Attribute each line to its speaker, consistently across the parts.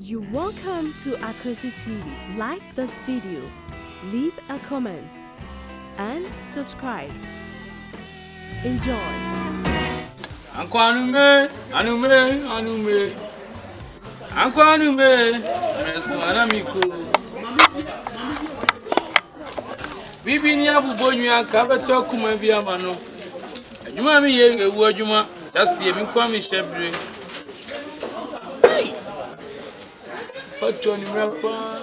Speaker 1: You're welcome to AKWASI TV. Like this video, leave a comment, and subscribe. Enjoy.
Speaker 2: Anume. Bibi ni abubonyu aka beto kuma bia ma no. Adwuma mi ye ewu adwuma. That's ye mi kwa mi shebre. Hey. Pato ni mrapa.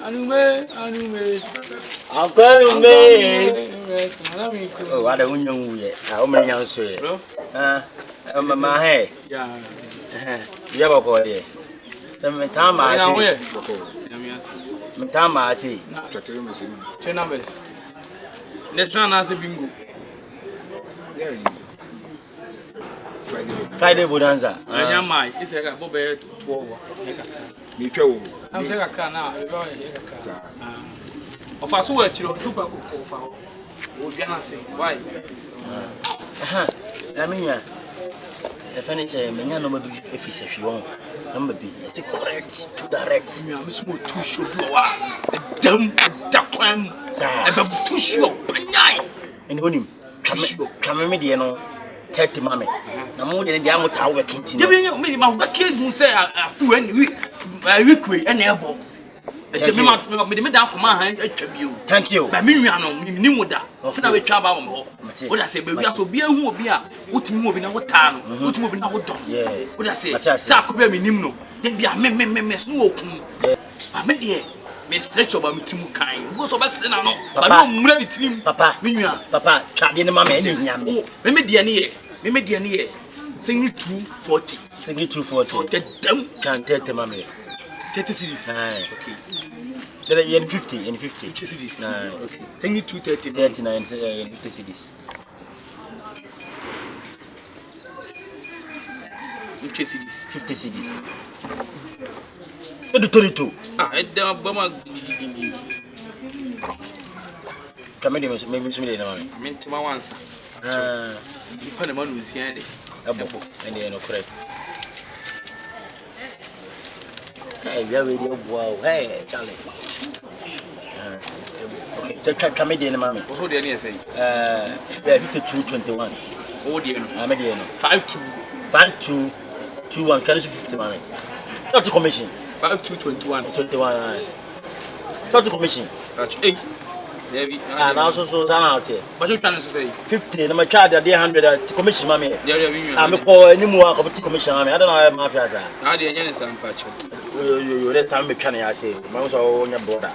Speaker 2: Anume.
Speaker 3: Oh, what a union we are. How many years? Mama, hey.
Speaker 2: Yeah.
Speaker 3: You have a boy. The Matama, I see.
Speaker 2: Two numbers. Let's run as a bingo.
Speaker 3: Friday Bonanza.
Speaker 2: I am my. It's a Bobby 12. I'm saying I can now. Of us who are children, two people would be answering. Why?
Speaker 3: I mean, the funny say, Mania number B, if it's a few number B, it's correct, too direct.
Speaker 2: I'm smooth too sure. A dumb duck clan. I'm too sure.
Speaker 3: And when him come mediano, 30 mammy. No more than the amount of working.
Speaker 2: You mean my kids who say a few and we and elbow. Thank
Speaker 3: you.
Speaker 2: By me, I know, knew that. Often I will travel more. What I say, but we have to be a who will be a what moving our town, what moving our dog. Yeah, what I say, Sakuba Minimno, then be a mess smoking. I made dear, may stretch over me too kind. What's of us, I know, but I'm ready to him, Papa, Papa, Chadin, Mamma, me dear near, sing it 240,
Speaker 3: sing it 240,
Speaker 2: them
Speaker 3: can't tell the mammy.
Speaker 2: 30 cities.
Speaker 3: Okay. Then in 50
Speaker 2: cities.
Speaker 3: Okay.
Speaker 2: Send me 230.
Speaker 3: 39 50 cities.
Speaker 2: 50 cities.
Speaker 3: 50 cities. So the 32.
Speaker 2: The Bama.
Speaker 3: Maybe no.
Speaker 2: I mean, to my answer. You put a man with Yandy.
Speaker 3: And they are correct. Hey, we are radio. Wow, hey, Charlie. Okay, so comedian, mammy.
Speaker 2: What's the idea say?
Speaker 3: 52-21.
Speaker 2: Oh, dear,
Speaker 3: I'm a dear.
Speaker 2: 5-2-21.
Speaker 3: Can you 50 mammy? Not to commission.
Speaker 2: 5-2-21.
Speaker 3: 21. Not to commission.
Speaker 2: That's 8.
Speaker 3: And also, so out here.
Speaker 2: But you're trying to say
Speaker 3: 50, and my child at 100 to commission, mammy. I'm a call any more of the commission, mammy. I don't know my father.
Speaker 2: How do you some patch?
Speaker 3: You let time be canny, I say. Most on your brother.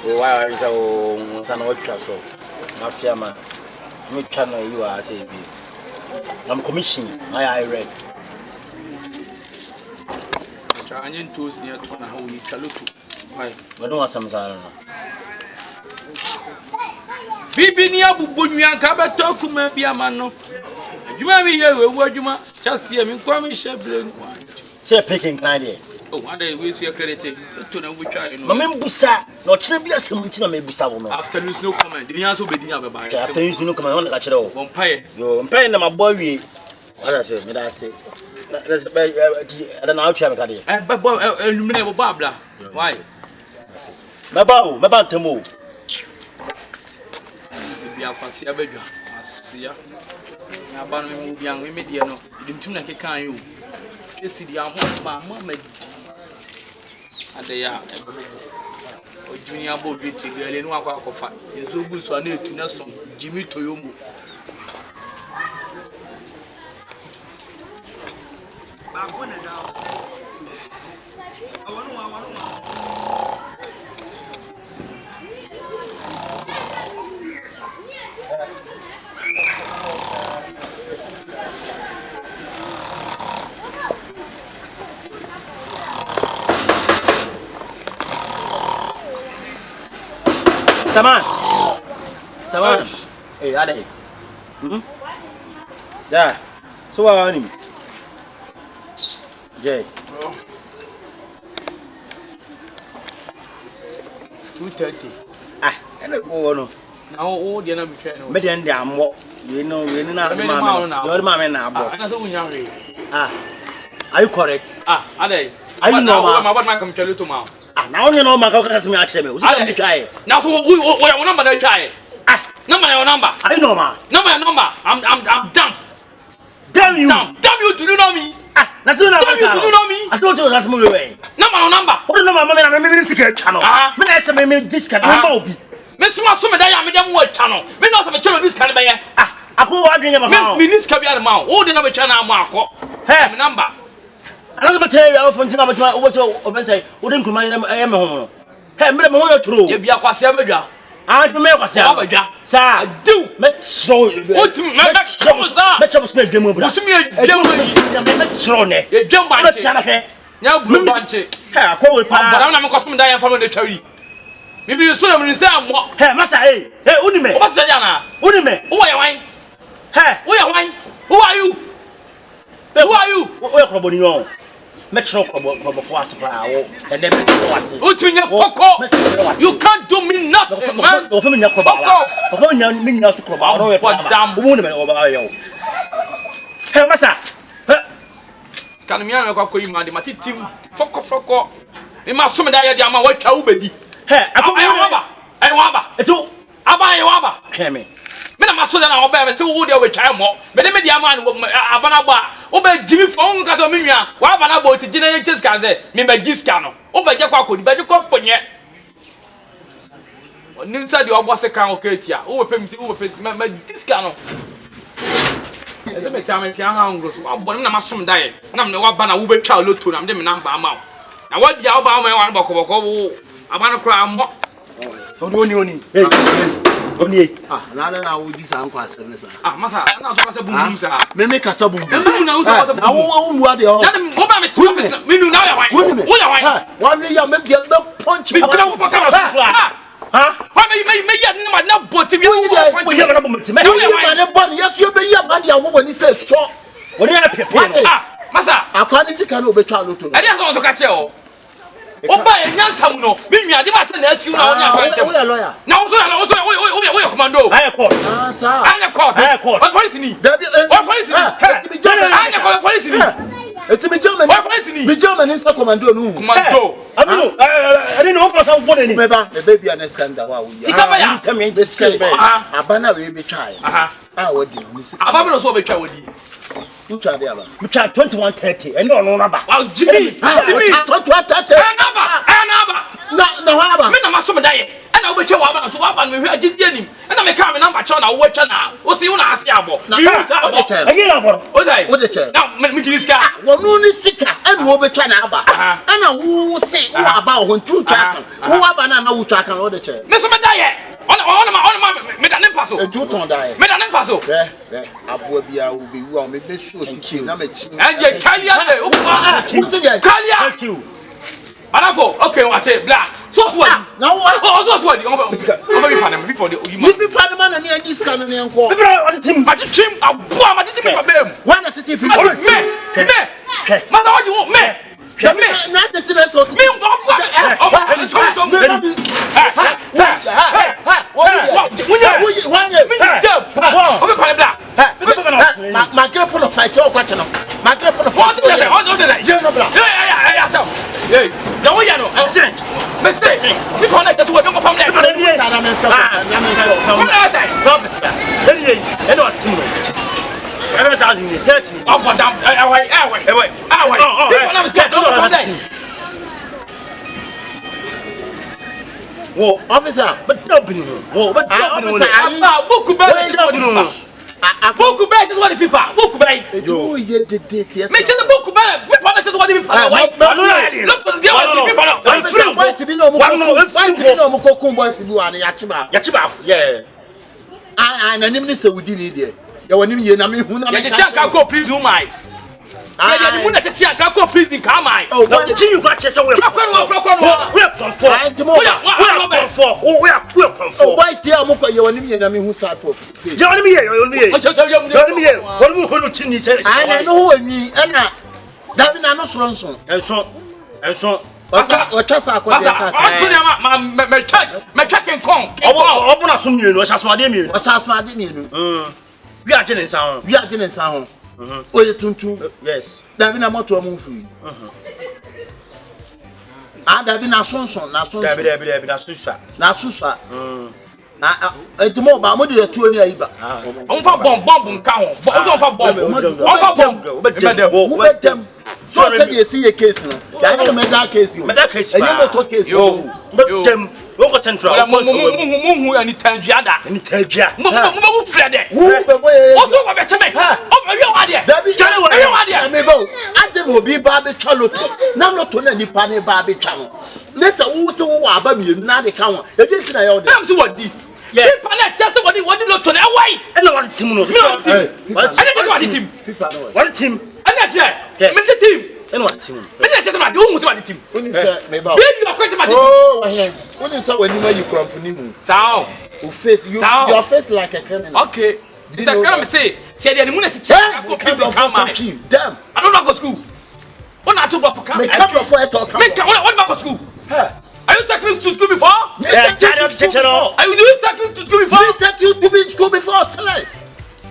Speaker 3: Why is our son or castle? Mafia man. What channel you are, say. I'm commissioning. I read.
Speaker 2: Trying to near to how we look. Why?
Speaker 3: I don't want some salad.
Speaker 2: Bibi ni abubonyu aka beto kuma bia ma no. Adwuma mi ye wewu adwuma. Chase mi kwa mi shebre.
Speaker 3: Say picking idea.
Speaker 2: Oh, what they we see credit to na we try no.
Speaker 3: Mama mbusa, no kire bia semunti na mebusa wo no.
Speaker 2: After news no comment. The answer be dinya beba.
Speaker 3: After news no comment, won ka kire wo.
Speaker 2: Vampire.
Speaker 3: Yo, mpae na mabo wie. What I say, me da say. Let's I don't know how to make it.
Speaker 2: But enumere bo babla. Why?
Speaker 3: Meba temo.
Speaker 2: Bia kwase abadwa. Asia. Na ba no mu bia we medie no. Dimtum na kekan yo. Esi dia ho ma mama. Adeya. O junior bo bi ti gele no akwa akofa. Enzo gu so na etu na so. Jimmy Toyomo.
Speaker 3: Taman. Hey, Ade. Yeah. So what on him? Yeah.
Speaker 2: 230.
Speaker 3: Ah, and go no.
Speaker 2: Now all the na between no.
Speaker 3: Me dey am wo. We no na ma me. No ma me na abo.
Speaker 2: Ana so unya we.
Speaker 3: Ah. Are you correct?
Speaker 2: Ade.
Speaker 3: Are you normal?
Speaker 2: My bad man come tell you to ma.
Speaker 3: Now you know my cause me actually. We say try.
Speaker 2: Now so what number they try? Number your number.
Speaker 3: Are you normal?
Speaker 2: Number your number. I'm dumb.
Speaker 3: Damn you.
Speaker 2: Damn you to do know me.
Speaker 3: That's not
Speaker 2: Damn you to do know me.
Speaker 3: I told you that's movie way.
Speaker 2: Number your number.
Speaker 3: What number mama me me ticket channel. Me na say me discount number obi.
Speaker 2: Me suma so me da ya me dem wo channel. Me no say me channel discount be ye.
Speaker 3: Ako wa adwenya baba.
Speaker 2: Me discount be ma. Wo de na be channel am akọ. Me number.
Speaker 3: I don't tell you how function about what you say. Wouldn't come I am home. Hey, me mo yo true.
Speaker 2: E bia kwase abadwa.
Speaker 3: To me kwase
Speaker 2: abadwa.
Speaker 3: Sir,
Speaker 2: do.
Speaker 3: Me slow.
Speaker 2: What me sir.
Speaker 3: Me chop spend game bro.
Speaker 2: Wo sumi e dwam yi.
Speaker 3: Me slow ne.
Speaker 2: E dwam banche. Nya blue banche.
Speaker 3: Hey, akọ we pa.
Speaker 2: But na me kosum da yan fa no na twawi. Me bi so na me say ammo.
Speaker 3: Hey, massa hey. Hey, uni me.
Speaker 2: O ba so dia na.
Speaker 3: Uni me.
Speaker 2: Who are you wan?
Speaker 3: Hey,
Speaker 2: who are you? Who are you? Who are you?
Speaker 3: Who are you on? Metro for us and then
Speaker 2: you can't do me nothing, man.
Speaker 3: Hey, massa.
Speaker 2: Can me and go man, my team foko. You must summon that yama what cow baby. Hey, I want it's all about Kemi. Me na maso na oba me se wo de we twa mo me de me dia man abana ba oba jimi fon ka so me nwa wa abana ba oti gina yenches kan se me ba giska no oba je kwa akodi ba je kwa ponye oni nsa de obo se kan o ka tia wo pe mi se wo pe me giska no ese me tia ha ngro so abo na masom dae na me wa ba na wo be twa lotto na me de me namba ama na wa dia oba ama wa bokoboko wo abana kra mo
Speaker 3: oni hey Oni
Speaker 4: na wo di san kwa asem ne sa
Speaker 2: masa na so ka se bum sa
Speaker 4: me make asa bum
Speaker 2: na wo so ka se bum
Speaker 4: wo mu ade ho
Speaker 2: na mo ba me tu office me nu na ya wan wo ya wan
Speaker 4: wa me ya me dia me punch
Speaker 2: me kra wo pa ka so wa me ya ni ma na boti me wo punch
Speaker 3: ya na bum me
Speaker 4: ya ne bon ya so be ya ma dia wo woni se so
Speaker 3: oni na pepe
Speaker 2: masa
Speaker 4: akwa ni sika na obetwa loto
Speaker 2: e dia so ka che o oba enyansam no me nua de ba se na asiu na wonya kwantem
Speaker 4: wo ya lawyer
Speaker 2: na wo so commando
Speaker 3: I court
Speaker 4: sa
Speaker 2: I court what police ni what police ni I police ni
Speaker 4: etimi German
Speaker 2: what police ni
Speaker 4: bi German ni sa commando no
Speaker 2: commando
Speaker 3: amino I don't know what some body ni
Speaker 4: me ba e baby an scandal wa wo ya
Speaker 2: sika ba ya
Speaker 3: tell me this say
Speaker 4: abana we be try wodi no sika
Speaker 2: ababa no so be twa wodi
Speaker 4: Mucha de aba.
Speaker 3: Mucha 2130. And no number.
Speaker 2: Wow, Jimmy.
Speaker 4: 2130. No aba.
Speaker 2: Me na maso me dae. Na wo be twa wa ba so wa ba me hwe agidi anim. Na me ka me number cho na wo twa na. Wo si wo na ase abo.
Speaker 3: Again abo.
Speaker 2: O sai.
Speaker 4: Wo de che.
Speaker 2: Na me jiri sika.
Speaker 4: Wo no ni sika e wo be twa na aba. Na wo se wo aba ho ntu twa kan. Wo aba na wo twa kan wo de che.
Speaker 2: Me so me dae. On me da nem paso.
Speaker 4: E ju ton dae.
Speaker 2: Me da nem paso.
Speaker 4: Abo bia wo be wu me be so ti na me chi.
Speaker 2: Anje kalia de.
Speaker 4: Wo se je.
Speaker 2: Kalia.
Speaker 3: Thank you.
Speaker 2: Manafo, okay, what say blah. So what?
Speaker 4: Na wo.
Speaker 2: So what? Over you panam people the you.
Speaker 4: You be panam na ne anji sika no ne enko.
Speaker 3: People on the team.
Speaker 2: Ma chim aboa ma tete me pabem.
Speaker 4: Why not tete people?
Speaker 2: Me. Mother what you want me?
Speaker 4: Na tete na so.
Speaker 2: Me
Speaker 4: my girl put a fight or quite enough. My girl put a fight.
Speaker 2: Hey, no, you know, I'm saying, mistake. We connect to what you from there.
Speaker 4: Whoa, officer, but don't be but
Speaker 2: Boku bag is what the people. Boku bag.
Speaker 4: You ye the date.
Speaker 2: Make the boku bag. We want to what the people. Look what the people.
Speaker 4: Why is it no more? Why is it no more? Boys do an yachiba.
Speaker 3: Yeah.
Speaker 4: I name say we did it. You want him na me hu na me.
Speaker 2: Can go please who my. Yeah, you want to check can go please in come my.
Speaker 4: Oh, what the
Speaker 3: you got chest away. We're
Speaker 4: Oh, why is there moko you want him na me hu type of.
Speaker 3: You want me here, you want me here. What do you think says?
Speaker 4: I know ni na David na no so.
Speaker 3: And so
Speaker 4: What just akwa
Speaker 2: me check and come.
Speaker 3: Open us some you know, just what they mean.
Speaker 4: Asasma de me.
Speaker 3: We are getting sound.
Speaker 4: We are getting sound. Oye tuntum.
Speaker 3: Yes.
Speaker 4: Dabi na moto amu free. Dabi na sonson.
Speaker 3: Dabi na susa.
Speaker 4: Na susa. Etimo ba mo de etu ani ayi ba.
Speaker 2: On fa bomb nka ho. On fa bomb. On fa bomb.
Speaker 4: Obetem. So say dey see a case no. Ya na meda case yo.
Speaker 3: Meda case.
Speaker 4: Eyi no to case
Speaker 3: yo. Obetem. Wonko central.
Speaker 2: Mu ani tanjada.
Speaker 3: Ani tanjia.
Speaker 2: Mu frede.
Speaker 4: Wo be boy.
Speaker 2: O so ba be cheme. O be wi wa de.
Speaker 4: Dabi
Speaker 2: sky wa de.
Speaker 4: Na me bo. Ade mo bi ba be twa loto. Na loto na nipa ne ba be twa no. Nesa wo se wo aba mi na de ka ho. Eji nti na ye o de.
Speaker 2: Am se wadi. Yes. If I just what the loto na why?
Speaker 3: And what team no. What team? What team?
Speaker 2: And that's it. Me the team.
Speaker 3: And what team?
Speaker 2: Me just say who what team.
Speaker 4: Oni say me ba.
Speaker 2: Baby you question about
Speaker 4: oh, oni say when you kram funi mu.
Speaker 2: Sao.
Speaker 4: O face you your face like a criminal.
Speaker 2: Okay. It's a crime say. Say the moon teacher go come
Speaker 4: damn.
Speaker 2: I don't know go school. What not to go for come.
Speaker 4: Me come for it talk.
Speaker 2: Me what not go school. Are you taking me to school before?
Speaker 3: Yeah,
Speaker 2: are you taking to school before?
Speaker 4: Me take you to school before, Celeste.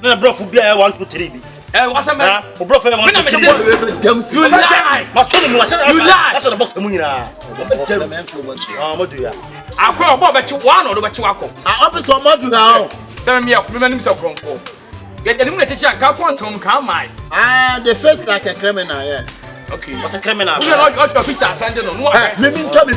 Speaker 3: No, bro, for be 1 2 3 b.
Speaker 2: What's a man?
Speaker 3: For bro, for 1 2 3.
Speaker 2: You lie. You lie.
Speaker 3: That's the box mu nyina. Mo do ya.
Speaker 2: Akwa obo be chi one or be chi wako.
Speaker 4: Officer Madu na.
Speaker 2: Say me me manim se kronko. Get the moon teacher ka kwantum ka mai.
Speaker 4: The face like a criminal, yeah.
Speaker 2: Okay.
Speaker 3: What's a criminal?
Speaker 2: You know your picture sending on.
Speaker 4: Me tell me.